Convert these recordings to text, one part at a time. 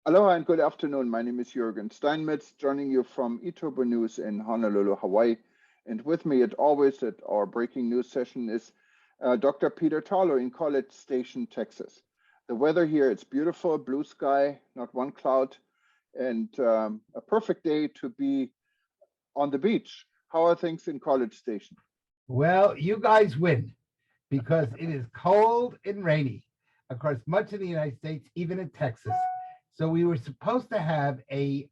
Aloha and good afternoon. My name is Juergen Steinmetz, joining you from eTurboNews in Honolulu, Hawaii. And with me, as always, at our breaking news session is Dr. Peter Tarlow in College Station, Texas. The weather here, it's beautiful, blue sky, not one cloud, and a perfect day to be on the beach. How are things in College Station? Well, you guys win because it is cold and rainy across much of the United States, even in Texas. So we were supposed to have a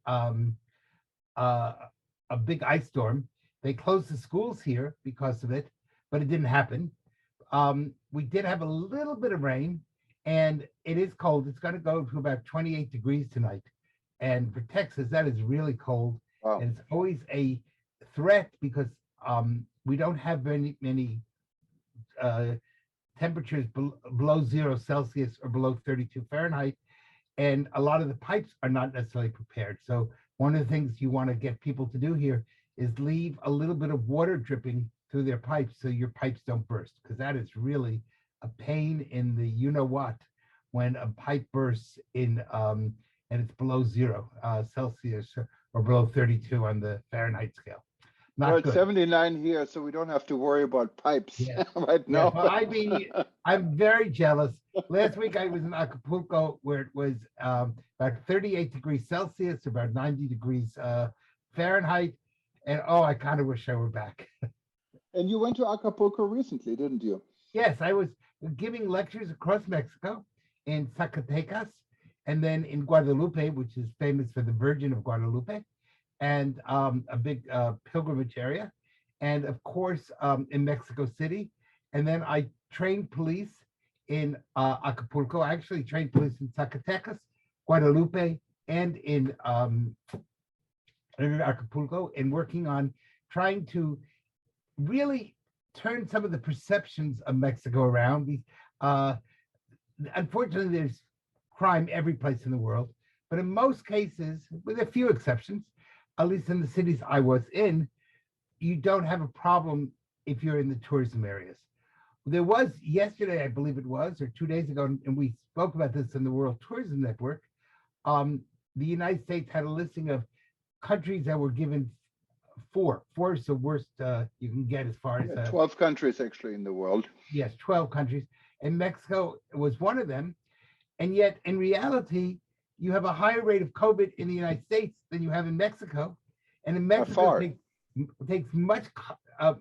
big ice storm. They closed the schools here because of it, but it didn't happen. We did have a little bit of rain, and it is cold. It's going to go to about 28 degrees tonight. And for Texas, that is really cold. Wow. And it's always a threat because we don't have many temperatures below 0 Celsius or below 32 Fahrenheit. And a lot of the pipes are not necessarily prepared. So one of the things you want to get people to do here is leave a little bit of water dripping through their pipes so your pipes don't burst, because that is really a pain in the you-know-what when a pipe bursts in and it's below 0 Celsius or below 32 on the Fahrenheit scale. Not Well, it's good. 79 here, so we don't have to worry about pipes right now. Well, I'm very jealous. Last week I was in Acapulco, where it was about 38 degrees Celsius, about 90 degrees Fahrenheit, and I kind of wish I were back. And you went to Acapulco recently, didn't you? Yes, I was giving lectures across Mexico, in Zacatecas, and then in Guadalupe, which is famous for the Virgin of Guadalupe, and a big pilgrimage area, and of course in Mexico City. And then I trained police in Acapulco. I actually trained police in Zacatecas, Guadalupe, and in Acapulco, and working on trying to really turn some of the perceptions of Mexico around. Unfortunately, there's crime every place in the world, but in most cases, with a few exceptions, at least in the cities I was in, you don't have a problem if you're in the tourism areas. There was yesterday, I believe it was, or 2 days ago, and we spoke about this in the World Tourism Network. The United States had a listing of countries that were given four is the worst you can get as far as 12 countries actually in the world. Yes, 12 countries, and Mexico was one of them. And yet, in reality, you have a higher rate of COVID in the United States than you have in Mexico. And in Mexico, takes much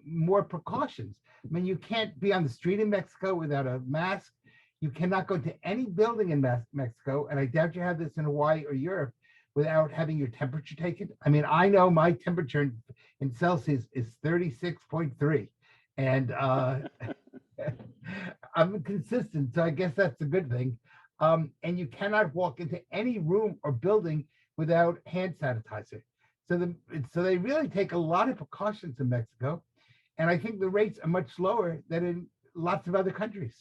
more precautions. I mean, you can't be on the street in Mexico without a mask. You cannot go to any building in Mexico, and I doubt you have this in Hawaii or Europe, without having your temperature taken. I mean, I know my temperature in Celsius is 36.3, and I'm consistent, so I guess that's a good thing. And you cannot walk into any room or building without hand sanitizer. So they really take a lot of precautions in Mexico, and I think the rates are much lower than in lots of other countries.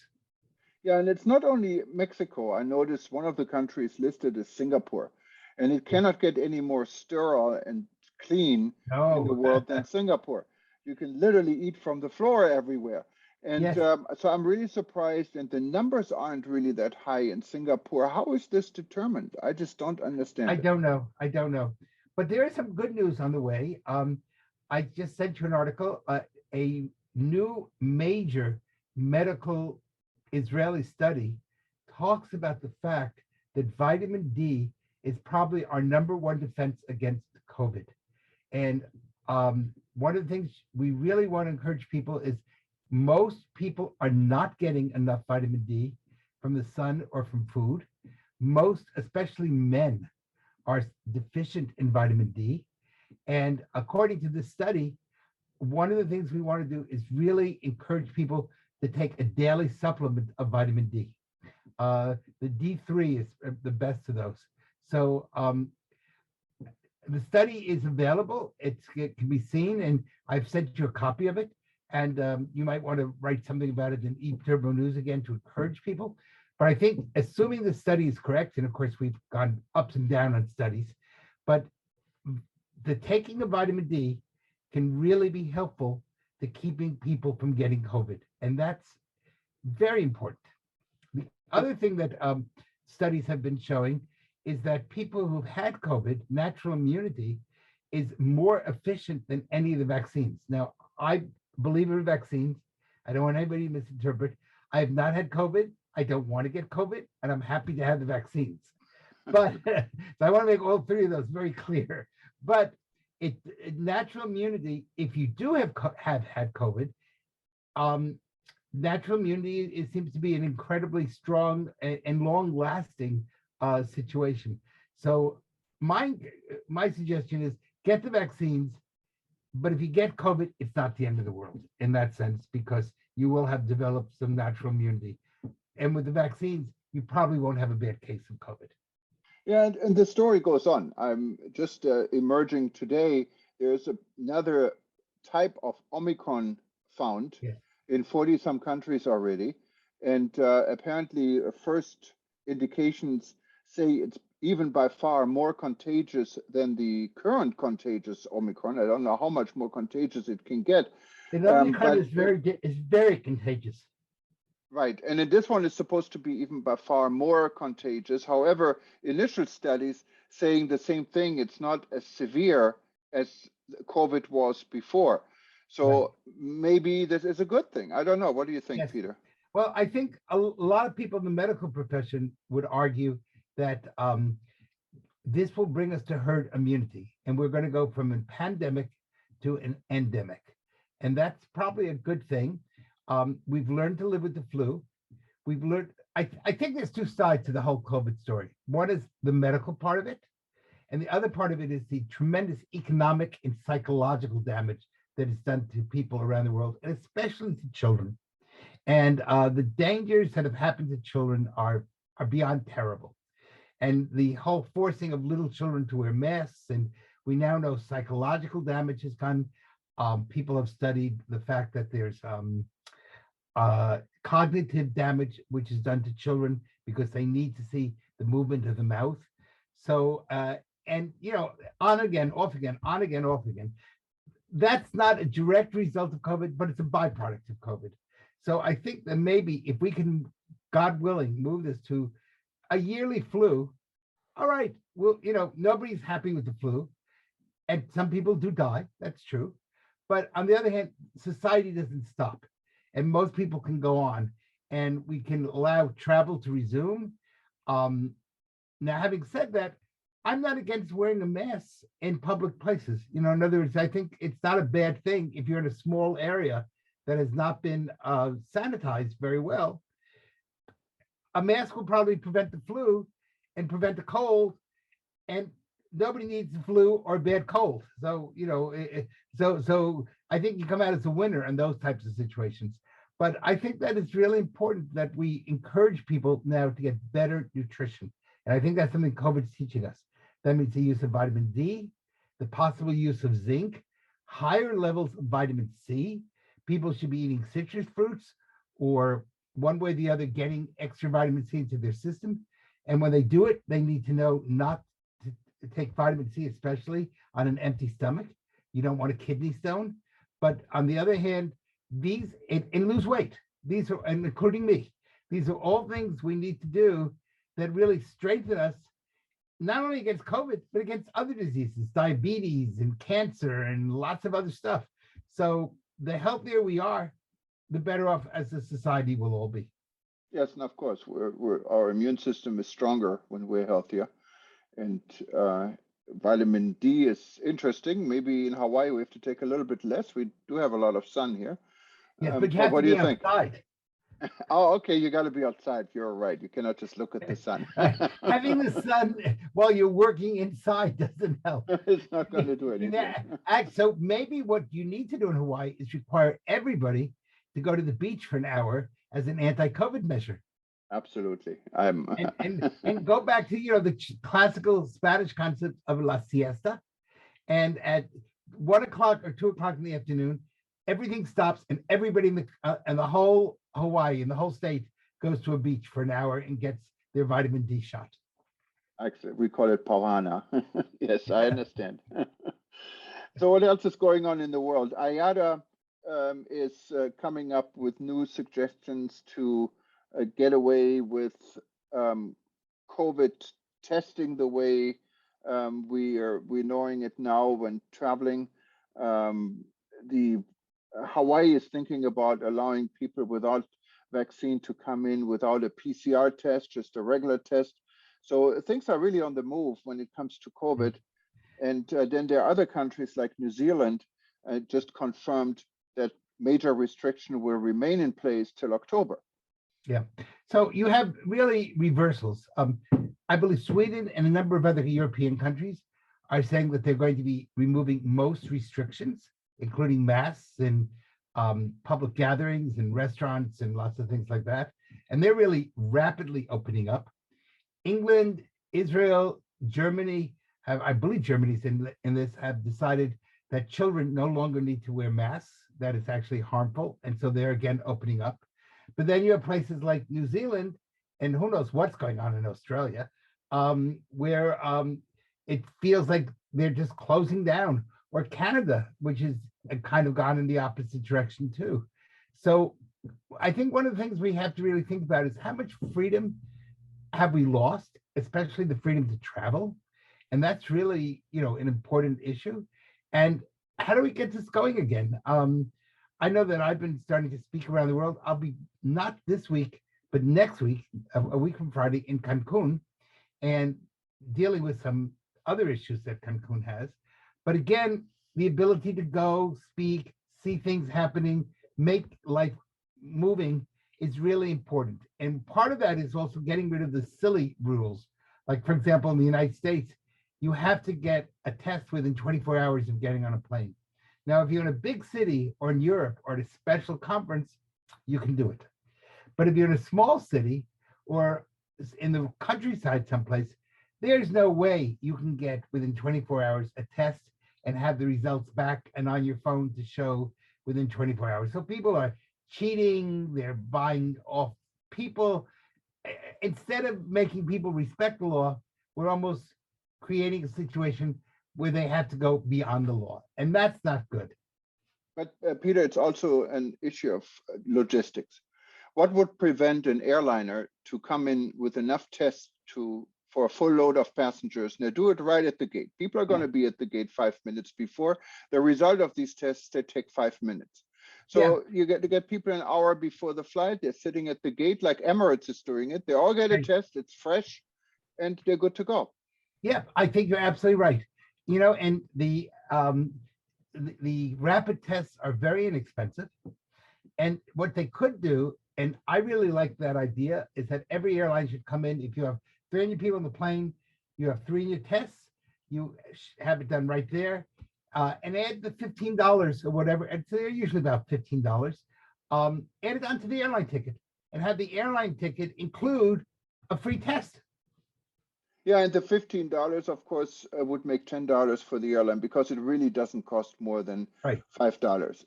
Yeah, and it's not only Mexico. I noticed one of the countries listed is Singapore, and it cannot get any more sterile and clean in the world than Singapore. You can literally eat from the floor everywhere. And so I'm really surprised, and the numbers aren't really that high in Singapore. How is this determined? I just don't understand. I don't know. But there is some good news on the way. I just sent you an article. A new major medical Israeli study talks about the fact that vitamin D is probably our #1 defense against COVID. And one of the things we really want to encourage people is most people are not getting enough vitamin D from the sun or from food. Most, especially men, are deficient in vitamin D. And according to this study, one of the things we want to do is really encourage people to take a daily supplement of vitamin D. The D3 is the best of those. So the study is available. It can be seen, and I've sent you a copy of it. And you might want to write something about it in eTurboNews again to encourage people. But I think, assuming the study is correct, and of course we've gone ups and down on studies, but the taking of vitamin D can really be helpful to keeping people from getting COVID. And that's very important. The other thing that studies have been showing is that people who've had COVID, natural immunity is more efficient than any of the vaccines. Now, I believe in vaccines. I don't want anybody to misinterpret. I have not had COVID. I don't want to get COVID, and I'm happy to have the vaccines. But so I want to make all three of those very clear. But natural immunity, if you do have had COVID, natural immunity, it seems to be an incredibly strong and long-lasting situation. So my suggestion is get the vaccines, but if you get COVID, it's not the end of the world in that sense, because you will have developed some natural immunity. And with the vaccines, you probably won't have a bad case of COVID. Yeah, and the story goes on. I'm just emerging today. There's another type of Omicron found in 40 some countries already. And apparently, first indications say it's even by far more contagious than the current contagious Omicron. I don't know how much more contagious it can get. In other countries, it's very contagious. Right, and then this one is supposed to be even by far more contagious. However, initial studies saying the same thing. It's not as severe as COVID was before. So maybe this is a good thing. I don't know. What do you think, Peter? Well, I think a lot of people in the medical profession would argue that this will bring us to herd immunity, and we're going to go from a pandemic to an endemic. And that's probably a good thing. We've learned to live with the flu. We've learned, I think there's two sides to the whole COVID story. One is the medical part of it, and the other part of it is the tremendous economic and psychological damage that is done to people around the world, and especially to children. And the dangers that have happened to children are beyond terrible. And the whole forcing of little children to wear masks, and we now know psychological damage has gone. People have studied the fact that there's cognitive damage, which is done to children because they need to see the movement of the mouth. So, and on again, off again, on again, off again. That's not a direct result of COVID, but it's a byproduct of COVID. So I think that maybe if we can, God willing, move this to a yearly flu, all right, well, nobody's happy with the flu, and some people do die. That's true. But on the other hand, society doesn't stop, and most people can go on, and we can allow travel to resume. Now, having said that, I'm not against wearing a mask in public places. In other words, I think it's not a bad thing if you're in a small area that has not been sanitized very well. A mask will probably prevent the flu and prevent the cold, and nobody needs the flu or bad cold. So, so I think you come out as a winner in those types of situations. But I think that it's really important that we encourage people now to get better nutrition. And I think that's something COVID is teaching us. That means the use of vitamin D, the possible use of zinc, higher levels of vitamin C. People should be eating citrus fruits, or one way or the other getting extra vitamin C into their system. And when they do it, they need to know not to take vitamin C, especially on an empty stomach. You don't want a kidney stone. But on the other hand, and lose weight. These are, and including me, these are all things we need to do that really strengthen us, not only against COVID, but against other diseases, diabetes and cancer and lots of other stuff. So the healthier we are, the better off as a society we'll all be. Yes, and of course, our immune system is stronger when we're healthier. And vitamin D is interesting. Maybe in Hawaii we have to take a little bit less. We do have a lot of sun here. Yes, but you have to be outside. Oh, okay. You got to be outside. You're right. You cannot just look at the sun. Having the sun while you're working inside doesn't help. It's not going to do anything. So maybe what you need to do in Hawaii is require everybody to go to the beach for an hour as an anti-COVID measure. Absolutely. And go back to the classical Spanish concept of la siesta, and at 1 o'clock or 2 o'clock in the afternoon, everything stops, and everybody in the whole Hawaii, in the whole state, goes to a beach for an hour and gets their vitamin D shot. Actually, we call it pauana. Yes, I understand. So what else is going on in the world? IATA is coming up with new suggestions to get away with COVID testing the way we're knowing it now when traveling. The Hawaii is thinking about allowing people without vaccine to come in without a PCR test, just a regular test. So things are really on the move when it comes to COVID. And then there are other countries like New Zealand just confirmed that major restriction will remain in place till October. Yeah. So you have really reversals. I believe Sweden and a number of other European countries are saying that they're going to be removing most restrictions, including masks and public gatherings and restaurants and lots of things like that. And they're really rapidly opening up. England, Israel, Germany have, I believe Germany's in this, have decided that children no longer need to wear masks, that it's actually harmful. And so they're again opening up. But then you have places like New Zealand, and who knows what's going on in Australia, where it feels like they're just closing down, or Canada, which is kind of gone in the opposite direction too. So I think one of the things we have to really think about is how much freedom have we lost, especially the freedom to travel. And that's really, an important issue. And how do we get this going again? I know that I've been starting to speak around the world. I'll be not this week, but next week, a week from Friday in Cancun, and dealing with some other issues that Cancun has. But again, the ability to go, speak, see things happening, make life moving is really important. And part of that is also getting rid of the silly rules. Like, for example, in the United States, you have to get a test within 24 hours of getting on a plane. Now, if you're in a big city or in Europe or at a special conference, you can do it. But if you're in a small city or in the countryside someplace, there's no way you can get within 24 hours a test and have the results back and on your phone to show within 24 hours. So people are cheating, they're buying off people. Instead of making people respect the law, we're almost creating a situation where they have to go beyond the law. And that's not good. But Peter, it's also an issue of logistics. What would prevent an airliner to come in with enough tests for a full load of passengers? And they do it right at the gate. People are going to be at the gate 5 minutes before. The result of these tests, they take 5 minutes. So you get to get people an hour before the flight. They're sitting at the gate like Emirates is doing it. They all get a test. It's fresh, and they're good to go. Yeah, I think you're absolutely right. And the rapid tests are very inexpensive. And what they could do, and I really like that idea, is that every airline should come in. If you have 300 people on the plane, you have 3 in your tests, you have it done right there. And add the $15 or whatever, and so they're usually about $15. Add it onto the airline ticket and have the airline ticket include a free test. Yeah, and the $15, of course, would make $10 for the airline because it really doesn't cost more than $5,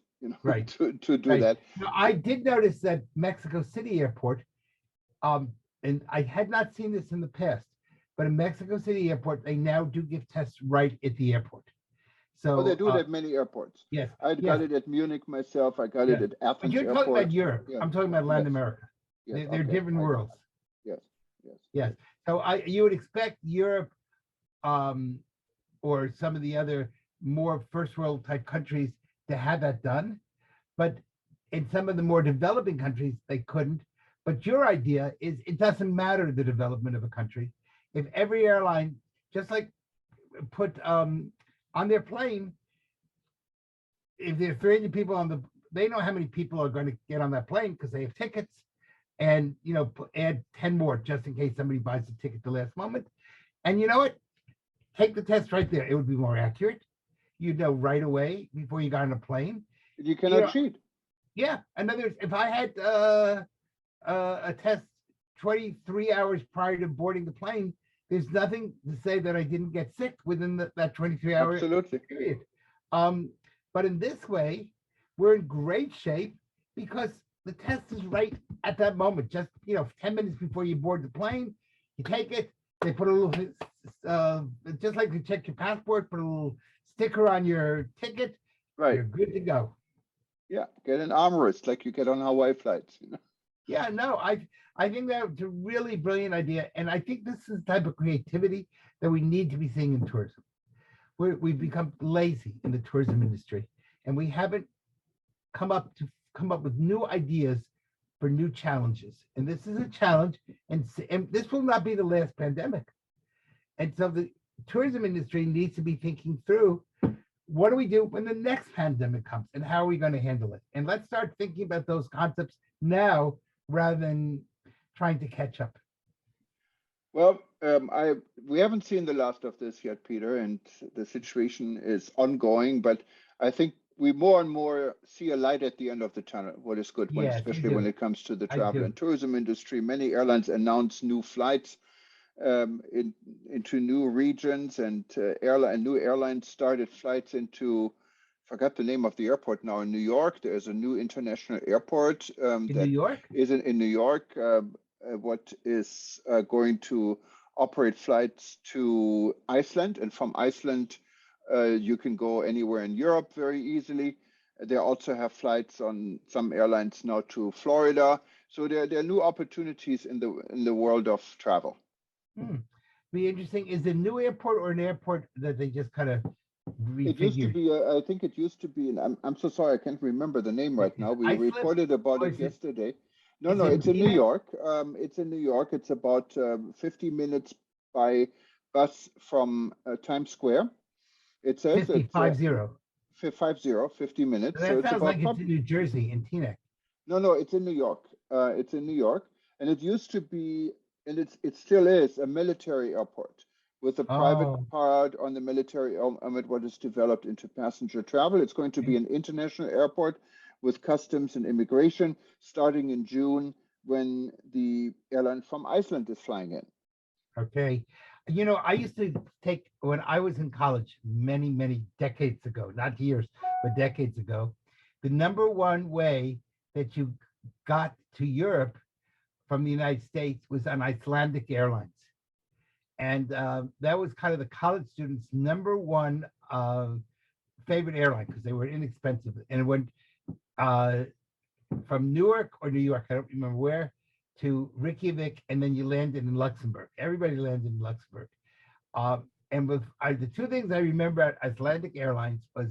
to do that. Now, I did notice that Mexico City Airport, and I had not seen this in the past, but in Mexico City Airport, they now do give tests right at the airport. So they do it at many airports. Yes, I got it at Munich myself. I got it at Athens. But you're Airport. Talking about Europe. Yeah. I'm talking about Latin America. Yes. They're different worlds. Yes. So you would expect Europe, or some of the other more first world type countries to have that done, but in some of the more developing countries they couldn't. But your idea is it doesn't matter the development of a country if every airline just like put on their plane, if there are 300 people they know how many people are going to get on that plane because they have tickets, and add 10 more just in case somebody buys a ticket the last moment. And you know what? Take the test right there. It would be more accurate. You'd know right away before you got on a plane. You cannot cheat. Yeah. In other words, if I had a test 23 hours prior to boarding the plane, there's nothing to say that I didn't get sick within that 23-hour period. But in this way, we're in great shape because the test is right at that moment. Just 10 minutes before you board the plane, you take it. They put a little, just like to check your passport, put a little sticker on your ticket. Right, you're good to go. Yeah, get an armrest like you get on Hawaii flights. Yeah, no, I think that's a really brilliant idea. And I think this is the type of creativity that we need to be seeing in tourism. We've become lazy in the tourism industry, and we haven't come up with new ideas for new challenges. And this is a challenge, and this will not be the last pandemic. And so the tourism industry needs to be thinking through, what do we do when the next pandemic comes, and how are we going to handle it? And let's start thinking about those concepts now rather than trying to catch up. Well, we haven't seen the last of this yet, Peter, and the situation is ongoing. But I think we more and more see a light at the end of the tunnel. What is good, when, Yes, especially when it comes to the I travel do. and tourism industry. Many airlines announce new flights into new regions, and new airlines started flights into. Forgot the name of the airport now in New York. There's a new international airport In New that York? is in New York. What is going to operate flights to Iceland, and from Iceland you can go anywhere in Europe very easily. They also have flights on some airlines now to Florida. So there are new opportunities in the world of travel. Be interesting. Is it a new airport or an airport that they just kind of refigured? It used to be, I think it used to be, and I'm so sorry, I can't remember the name right now. We Iceland, reported about or it is yesterday. No, is no, it it's in New Vienna? York. It's in New York. It's about 50 minutes by bus from Times Square. It says 50, it's 50 minutes. So That it's sounds about like it's in New Jersey, in Teaneck. no, it's in New York. It's in New York, and it used to be, and it still is a military airport with a private Oh, part on the military element, what is developed into passenger travel. It's going to be an international airport with customs and immigration starting in June, when the airline from Iceland is flying in. okay. You know, I used to take, when I was in college many, many decades ago, not years, but decades ago, the number one way that you got to Europe from the United States was on Icelandic Airlines. And that was kind of the college students' number one favorite airline, because they were inexpensive. And it went uh, from Newark or New York, I don't remember where, to Reykjavik, and then you landed in Luxembourg. Everybody landed in Luxembourg. And with the two things I remember at Icelandic Airlines was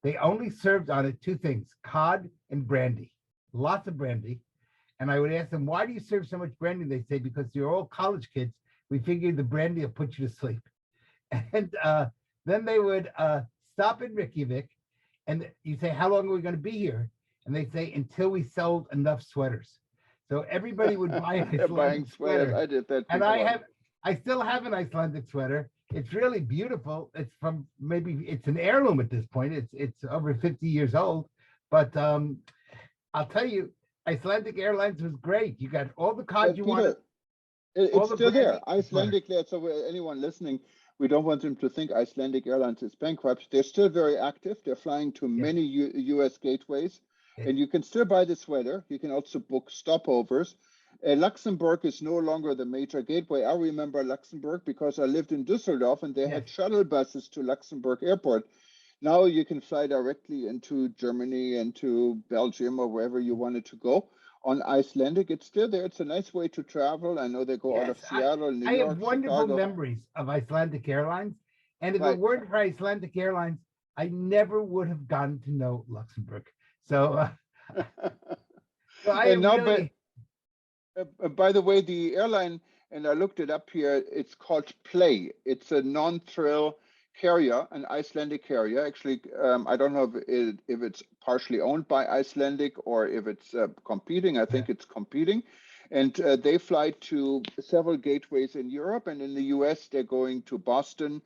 they only served on it two things: cod and brandy, lots of brandy. And I would ask them, why do you serve so much brandy? They say, because you're all college kids. We figured the brandy will put you to sleep. And then they would stop in Reykjavik, and you say, how long are we going to be here? And they say, until we sold enough sweaters. So everybody would buy an They're buying Icelandic sweaters. sweater. I did that And before. I still have an Icelandic sweater. It's really beautiful. It's from, maybe it's an heirloom at this point. It's over 50 years old. But I'll tell you, Icelandic Airlines was great. You got all the cards you wanted, Peter, all it's the still there. brandy, the sweater. Icelandic, so anyone listening, we don't want them to think Icelandic Airlines is bankrupt. They're still very active. They're flying to Yeah, many US gateways, yeah. and you can still buy the sweater. You can also book stopovers. Luxembourg is no longer the major gateway. I remember Luxembourg because I lived in Düsseldorf, and they Yes. had shuttle buses to Luxembourg Airport. Now you can fly directly into Germany and to Belgium or wherever you wanted to go. On Icelandic, it's still there. It's a nice way to travel. I know they go out Yes, of Seattle, New I have York, wonderful Chicago. memories of Icelandic Airlines. And if it Right. weren't for Icelandic Airlines, I never would have gotten to know Luxembourg. So, so I And am now, really, by the way, the airline, and I looked it up here, it's called Play. It's a non-thrill carrier, an Icelandic carrier. Actually, I don't know if it's partially owned by Icelandic or if it's competing. I think it's competing. And they fly to several gateways in Europe, and in the US, they're going to Boston.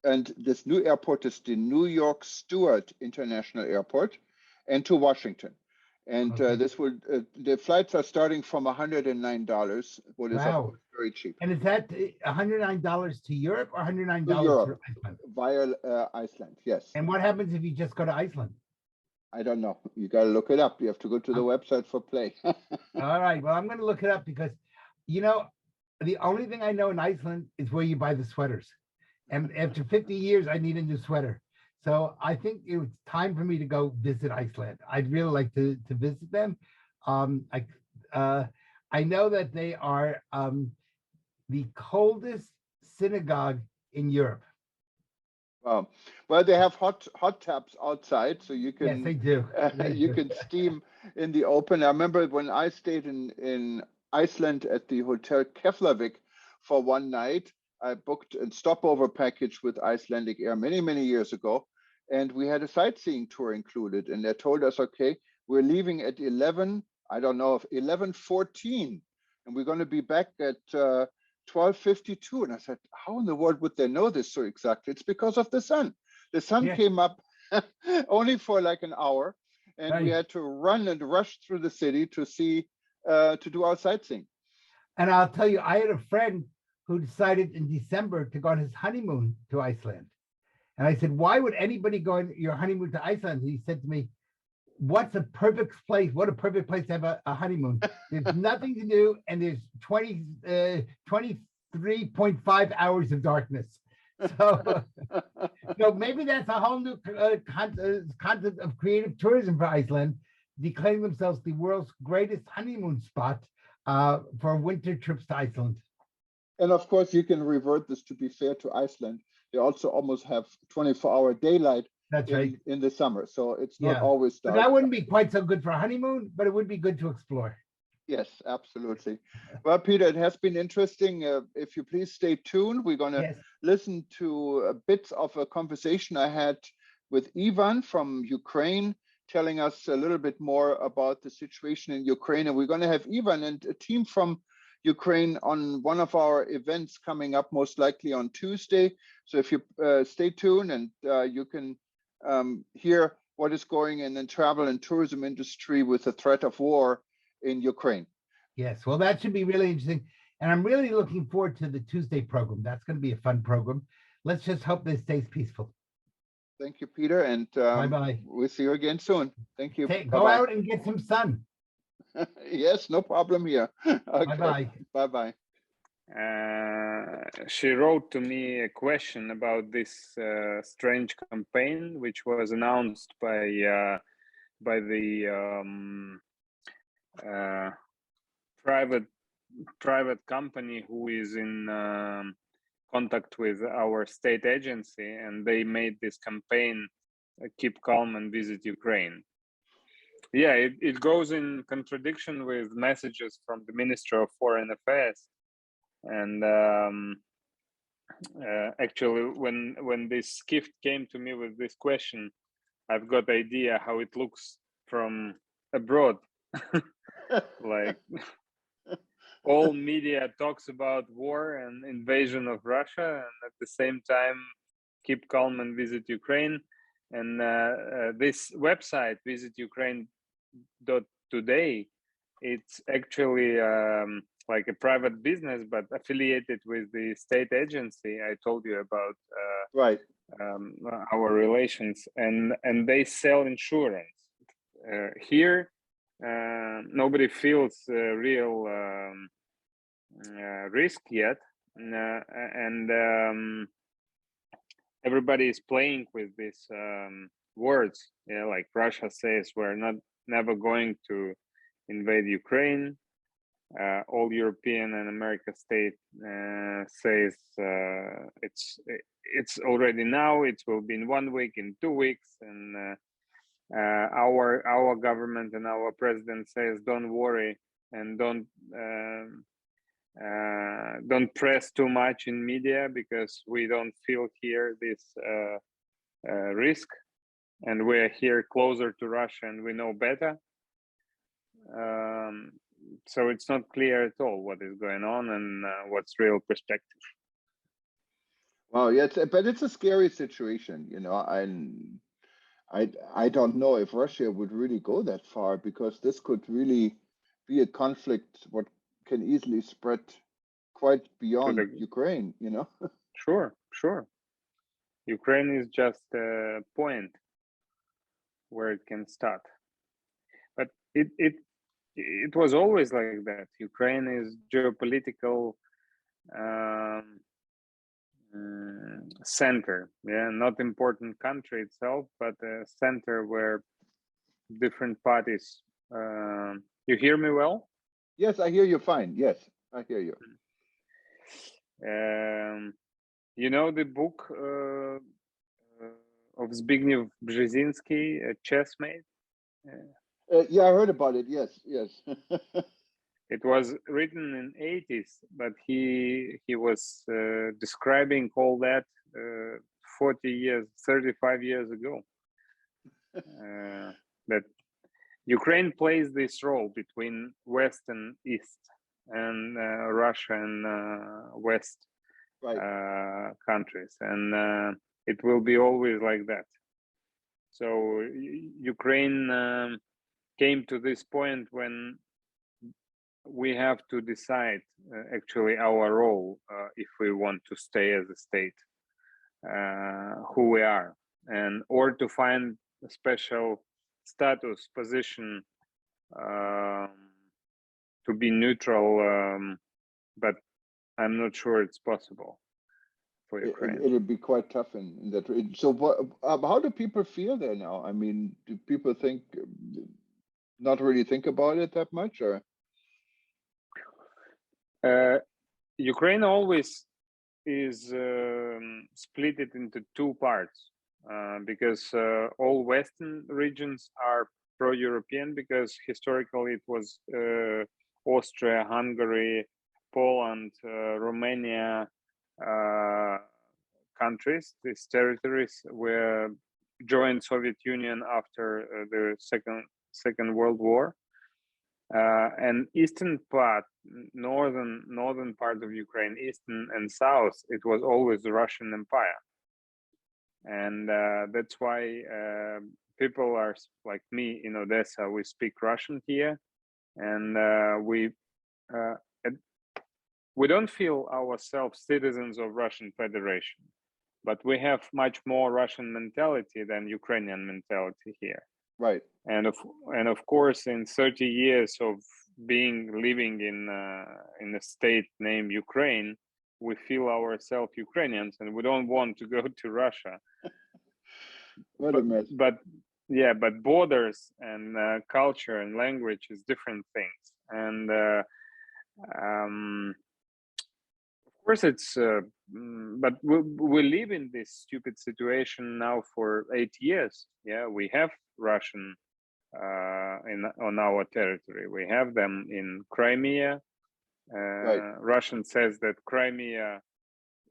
And this new airport is the New York Stewart International Airport, and to Washington. And okay. the flights are starting from $109, what is of Wow. course very cheap. And is that $109 to Europe or $109 To Europe, to Iceland? via Iceland, yes. And what happens if you just go to Iceland? I don't know. You got to look it up. You have to go to the website for Play. All right. Well, I'm going to look it up because, you know, the only thing I know in Iceland is where you buy the sweaters. And after 50 years, I need a new sweater. So I think it's time for me to go visit Iceland. I'd really like to visit them. I know that they are the coldest synagogue in Europe. Well, they have hot taps outside, so you Yes, can they do. They you do. can steam in the open. I remember when I stayed in Iceland at the Hotel Keflavik for one night. I booked a stopover package with Icelandic Air many years ago, and we had a sightseeing tour included. And they told us, okay, we're leaving at 11. I don't know if 11:14, and we're going to be back at 12:52. And I said, how in the world would they know this so exactly? It's because of the sun. The sun Yeah, came up only for like an hour, and we right. had to run and rush through the city to see to do our sightseeing. And I'll tell you, I had a friend who decided in December to go on his honeymoon to Iceland. And I said, why would anybody go on your honeymoon to Iceland? And he said to me, what's a perfect place? What a perfect place to have a honeymoon. There's nothing to do, and there's 23.5 hours of darkness. So, maybe that's a whole new concept of creative tourism for Iceland, declaring themselves the world's greatest honeymoon spot for winter trips to Iceland. And of course, you can revert this to be fair to Iceland. They also almost have 24-hour daylight That's right. in the summer. So it's not Yeah. always But dark. that wouldn't be quite so good for a honeymoon, but it would be good to explore. Yes, absolutely. Well, Peter, it has been interesting. If you please stay tuned, we're going to Yes. listen to bits of a conversation I had with Ivan from Ukraine, telling us a little bit more about the situation in Ukraine. And we're going to have Ivan and a team from Ukraine on one of our events coming up, most likely on Tuesday. So if you stay tuned, and you can hear what is going in the travel and tourism industry with the threat of war in Ukraine. Yes, well, that should be really interesting. And I'm really looking forward to the Tuesday program. That's going to be a fun program. Let's just hope this stays peaceful. Thank you, Peter. And Bye-bye. we'll see you again soon. Thank you. Go out and get some sun. Yes, no problem here. Okay. Bye-bye. Bye-bye. She wrote to me a question about this strange campaign, which was announced by the private company who is in contact with our state agency, and they made this campaign, keep calm and visit Ukraine. Yeah, it goes in contradiction with messages from the Minister of Foreign Affairs. And actually, when this gift came to me with this question, I've got idea how it looks from abroad. Like all media talks about war and invasion of Russia, and at the same time, keep calm and visit Ukraine. And this website, visitukraine.today, it's actually like a private business, but affiliated with the state agency I told you about. Right. Our relations, and they sell insurance. Here, nobody feels real risk yet, and everybody is playing with these words. Yeah, like Russia says, we're never going to invade Ukraine. All European and American state says it's already now. It will be in 1 week, in 2 weeks, and our government and our president says, don't worry and don't press too much in media, because we don't feel here this risk, and we're here closer to Russia and we know better. So it's not clear at all what is going on and what's real perspective. Well, yeah, but it's a scary situation, I don't know if Russia would really go that far, because this could really be a conflict what can easily spread quite beyond Ukraine, Sure. Ukraine is just a point where it can start, but it was always like that. Ukraine is geopolitical center, not important country itself, but a center where different parties. You hear me well? Yes, I hear you fine. Yes, I hear you. You know the book of Zbigniew Brzezinski, Chessmate? Yeah, I heard about it. Yes, yes. It was written in 80s, but he was describing all that 40 years, 35 years ago. That Ukraine plays this role between West and East, and Russia and West countries, and it will be always like that. So Ukraine came to this point when we have to decide actually our role if we want to stay as a state, who we are, and or to find a special status position to be neutral, but I'm not sure it's possible for Ukraine. It'll be quite tough in that. So, how do people feel there now? I mean, do people not really think about it that much, or? Ukraine always is split it into two parts because all Western regions are pro-European, because historically it was Austria, Hungary, Poland, Romania countries. These territories were joined Soviet Union after the Second World War. And eastern part, northern part of Ukraine, eastern and south, it was always the Russian Empire, and that's why people are like me in Odessa. We speak Russian here, and we don't feel ourselves citizens of Russian Federation, but we have much more Russian mentality than Ukrainian mentality here. Right. And of course, in 30 years of living in a state named Ukraine, we feel ourselves Ukrainians, and we don't want to go to Russia. What a mess. But borders and culture and language is different things, and of course it's. But we live in this stupid situation now for 8 years. Yeah, we have Russian on our territory. We have them in Crimea. Russian says that Crimea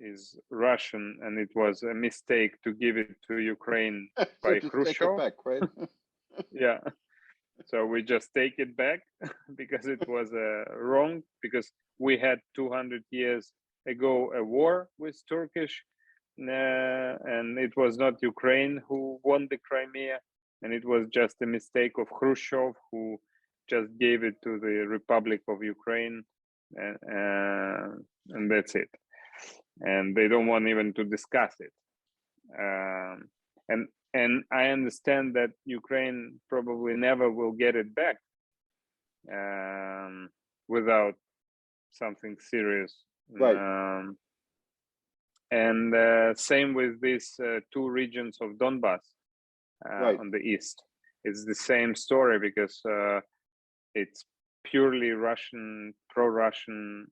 is Russian, and it was a mistake to give it to Ukraine by Khrushchev. Take it back, right? Yeah. So we just take it back because it was wrong, because we had 200 years ago a war with Turkish, and it was not Ukraine who won the Crimea, and it was just a mistake of Khrushchev, who just gave it to the Republic of Ukraine, and that's it. And they don't want even to discuss it. And I understand that Ukraine probably never will get it back without something serious. Right. And same with these two regions of Donbass on the east. It's the same story, because it's purely Russian, pro-Russian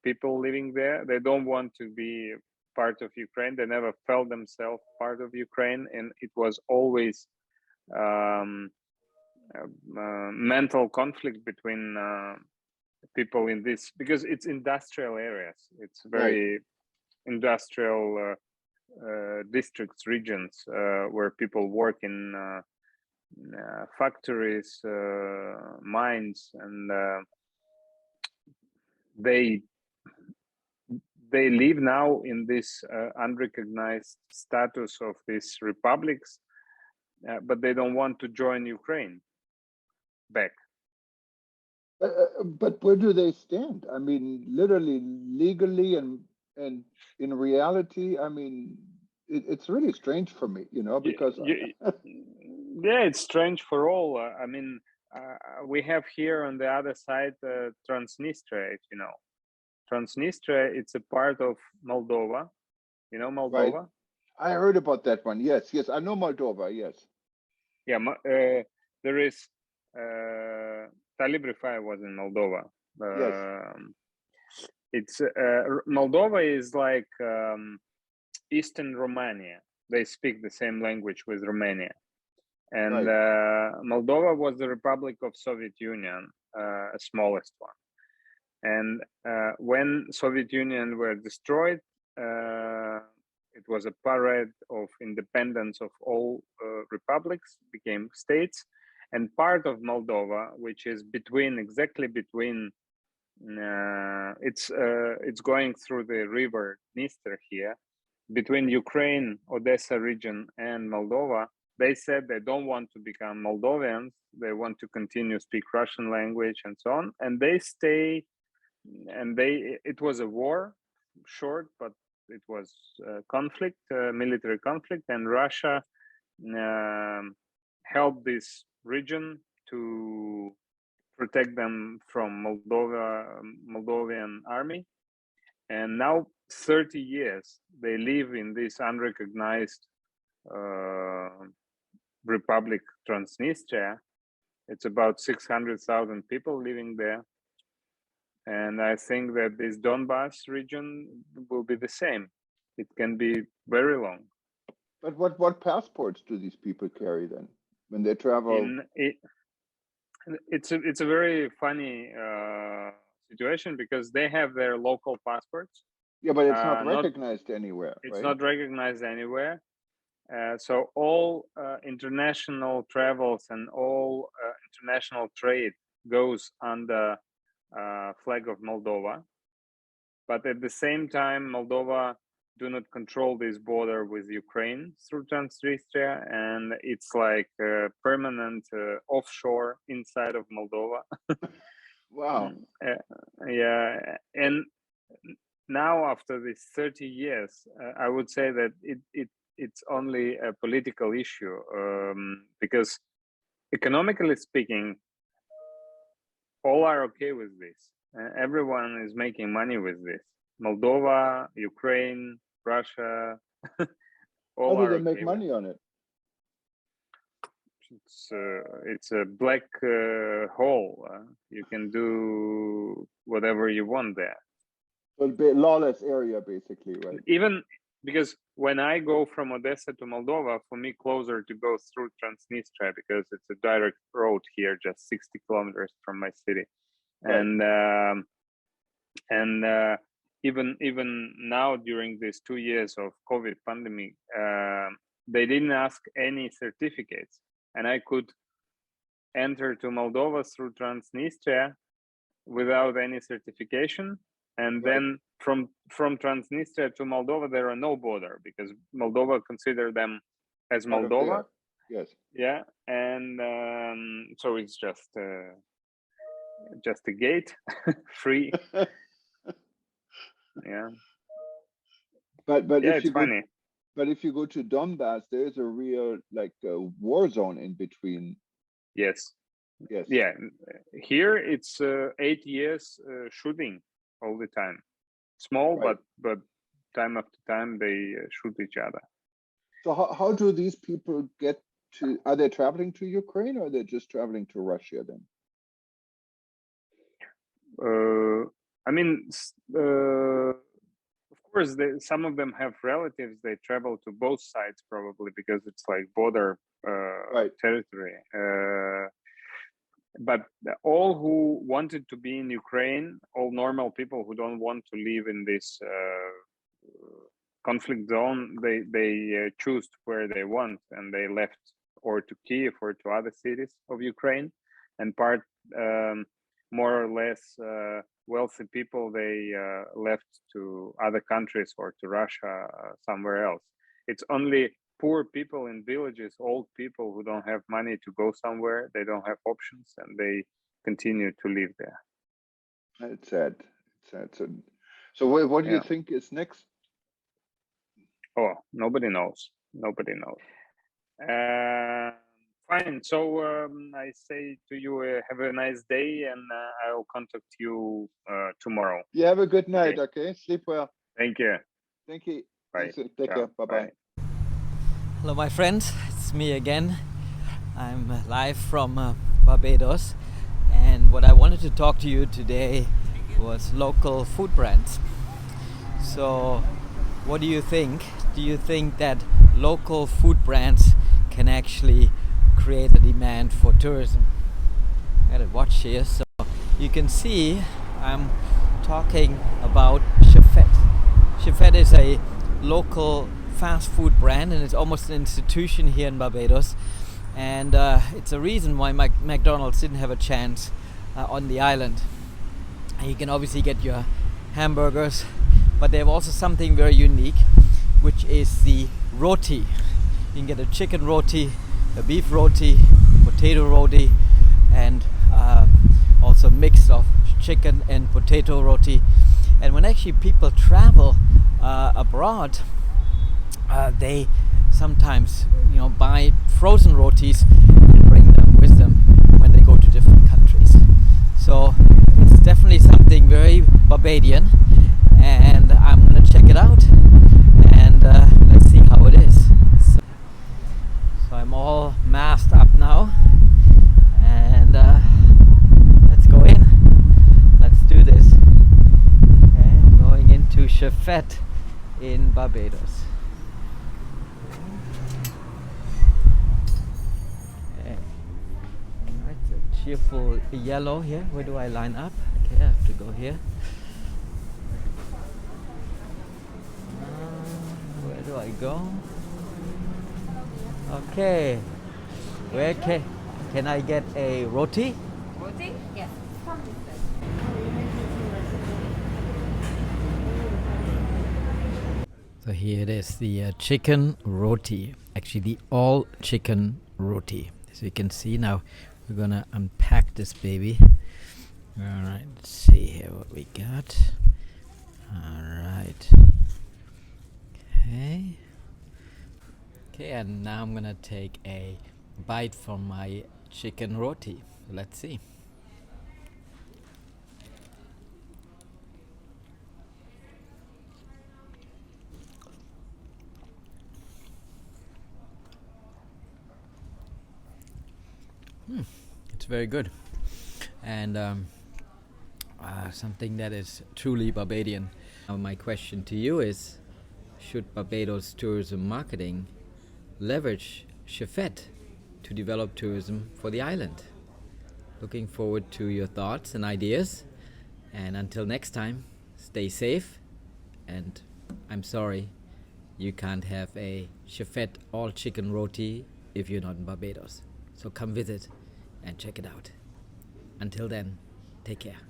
people living there. They don't want to be part of Ukraine. They never felt themselves part of Ukraine, and it was always mental conflict between people in this, because it's industrial areas. It's very industrial districts, regions where people work in factories, mines, and they live now in this unrecognized status of these republics, but they don't want to join Ukraine back. But where do they stand? I mean, literally, legally, and in reality, I mean, it's really strange for me, because yeah, it's strange for all. I mean, we have here on the other side Transnistria, if you know. Transnistria, it's a part of Moldova. You know Moldova? Right. I heard about that one. Yes, I know Moldova. Yes. Yeah, there is Talib Rifai was in Moldova. Yes. It's Moldova is like Eastern Romania. They speak the same language with Romania, and Moldova was the Republic of Soviet Union, smallest one. And when Soviet Union were destroyed, it was a parade of independence of all republics, became states, and part of Moldova, which is exactly between, it's going through the river Dniester here, between Ukraine, Odessa region, and Moldova. They said they don't want to become Moldovians. They want to continue speak Russian language and so on. And they stay, and it was a war, short, but it was conflict, military conflict, and Russia helped this region to protect them from Moldovan army. And now 30 years they live in this unrecognized Republic Transnistria. It's about 600,000 people living there. And I think that this Donbass region will be the same. It can be very long. But what passports do these people carry then when they travel? It's a very funny situation because they have their local passports. Yeah, but it's not recognized anywhere. It's not recognized anywhere. So all international travels and all international trade goes under flag of Moldova. But at the same time, Moldova do not control this border with Ukraine through Transnistria, and it's like a permanent offshore inside of Moldova. Wow. Yeah, and now after these 30 years, I would say that it's only a political issue, because economically speaking, all are okay with this. Everyone is making money with this. Moldova, Ukraine, Russia, all How do are they make okay money on it? It's a black hole. You can do whatever you want there. So a lawless area, basically, right? Even because when I go from Odessa to Moldova, for me closer to go through Transnistria because it's a direct road here, just 60 kilometers from my city, right. And even now during these 2 years of COVID pandemic, they didn't ask any certificates, and I could enter to Moldova through Transnistria without any certification. And right. Then from Transnistria to Moldova, there are no border because Moldova consider them as Moldova. Yes. Yeah, and so it's just a gate, free. Yeah. But yeah, if it's funny. But if you go to Donbass, there is a real war zone in between. Yes. Yes. Yeah. Here it's 8 years shooting all the time. Small, right. but time after time they shoot each other. So how do these people get to? Are they traveling to Ukraine or are they just traveling to Russia then? I mean, of course, some of them have relatives. They travel to both sides probably because it's like border right. territory. But all who wanted to be in Ukraine, all normal people who don't want to live in this conflict zone, they choose where they want, and they left or to Kiev or to other cities of Ukraine. And part more or less wealthy people, they left to other countries or to Russia, somewhere else. It's only poor people in villages, old people who don't have money to go somewhere, they don't have options, and they continue to live there. It's sad. It's sad. So what do you think is next? Oh, nobody knows. Nobody knows. Fine. So I say to you, have a nice day, and I'll contact you tomorrow. You have a good night, okay? Sleep well. Thank you. Thank you. Bye. Take care. Bye-bye. Hello, my friends. It's me again. I'm live from Barbados, And what I wanted to talk to you today was local food brands. So what do you think? Do you think that local food brands can actually create a demand for tourism? I got a watch here, so you can see I'm talking about Chefette. Chefette is a local fast food brand, and it's almost an institution here in Barbados. And it's a reason why McDonald's didn't have a chance on the island. And you can obviously get your hamburgers, but they have also something very unique, which is the roti. You can get a chicken roti, a beef roti, potato roti, and also a mix of chicken and potato roti. And when actually people travel abroad, they sometimes buy frozen rotis and bring them with them when they go to different countries. So it's definitely something very Barbadian, and I'm gonna check it out and let's see how it is. So I'm all masked up now, and let's go in. Let's do this. Okay, I'm going into Chefette in Barbados. Okay. Alright, so cheerful yellow here. Where do I line up? Okay, I have to go here. Where do I go? Okay. Where can I get a roti? Roti? Yes. So here it is, the chicken roti. Actually, the all chicken roti. As you can see now, we're gonna unpack this baby. All right, let's see here what we got. All right. Okay, and now I'm gonna take a bite from my chicken roti. Let's see. It's very good, and something that is truly Barbadian. Now my question to you is, should Barbados tourism marketing leverage Chefette to develop tourism for the island? Looking forward to your thoughts and ideas, and until next time, stay safe, and I'm sorry you can't have a Chefette all chicken roti if you're not in Barbados. So come visit and check it out. Until then, take care.